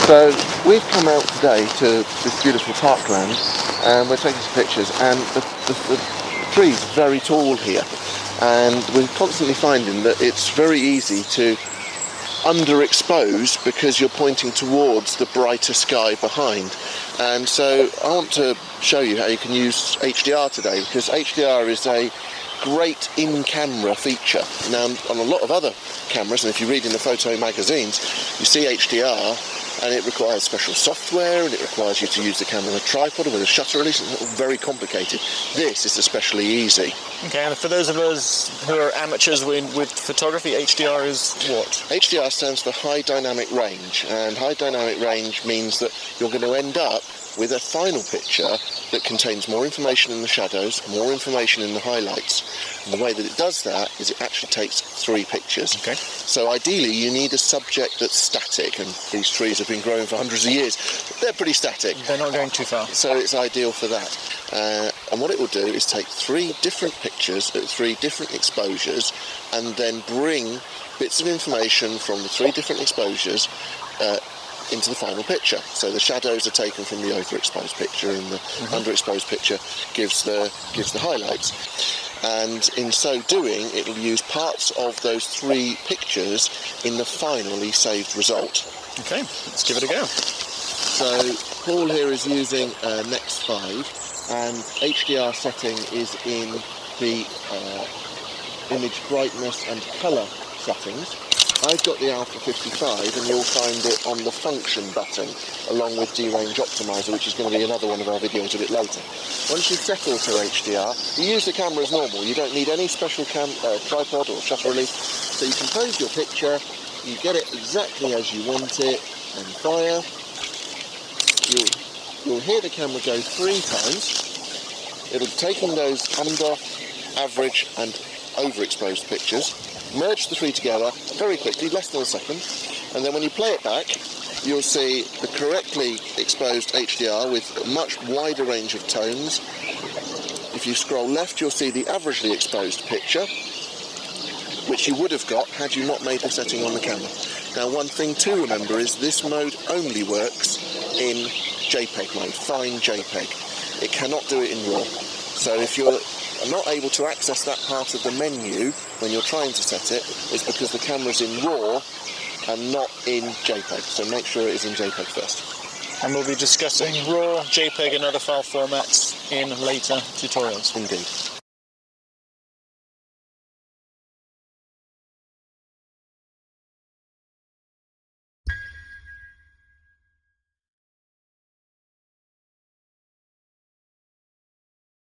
So we've come out today to this beautiful parkland and we're taking some pictures, and the tree's very tall here, and we're constantly finding that it's very easy to underexpose because you're pointing towards the brighter sky behind. And so I want to show you how you can use HDR today, because HDR is a great in-camera feature. Now, on a lot of other cameras, and if you read in the photo magazines, you see HDR and it requires special software, and it requires you to use the camera on a tripod or with a shutter release. It's very complicated. This is especially easy. Okay, and for those of us who are amateurs with photography, HDR is what? HDR stands for high dynamic range, and high dynamic range means that you're going to end up with a final picture that contains more information in the shadows, more information in the highlights. And the way that it does that is it actually takes 3 pictures. Okay. So ideally you need a subject that's static, and these trees have been growing for hundreds of years. They're pretty static. They're not going too far. So it's ideal for that. And what it will do is take 3 different pictures at 3 different exposures, and then bring bits of information from the 3 different exposures into the final picture. So the shadows are taken from the overexposed picture, and the underexposed picture gives the highlights. And in so doing, it will use parts of those 3 pictures in the finally saved result. Okay, let's give it a go. So Paul here is using Next 5, and HDR setting is in the image brightness and colour settings. I've got the Alpha 55, and you'll find it on the function button, along with D-Range Optimizer, which is going to be another one of our videos a bit later. Once you settle to HDR, you use the camera as normal. You don't need any special tripod or shutter release. So you compose your picture, you get it exactly as you want it, and fire. You'll hear the camera go 3 times. It'll take in those under, average and overexposed pictures, merge the 3 together very quickly, less than a second, and then when you play it back, you'll see the correctly exposed HDR with a much wider range of tones. If you scroll left, you'll see the averagely exposed picture, which you would have got had you not made the setting on the camera. Now, one thing to remember is this mode only works in JPEG mode, fine JPEG. It cannot do it in RAW. So if you're not able to access that part of the menu when you're trying to set it, it's because the camera's in RAW and not in JPEG. So make sure it is in JPEG first. And we'll be discussing RAW, JPEG and other file formats in later tutorials. Indeed.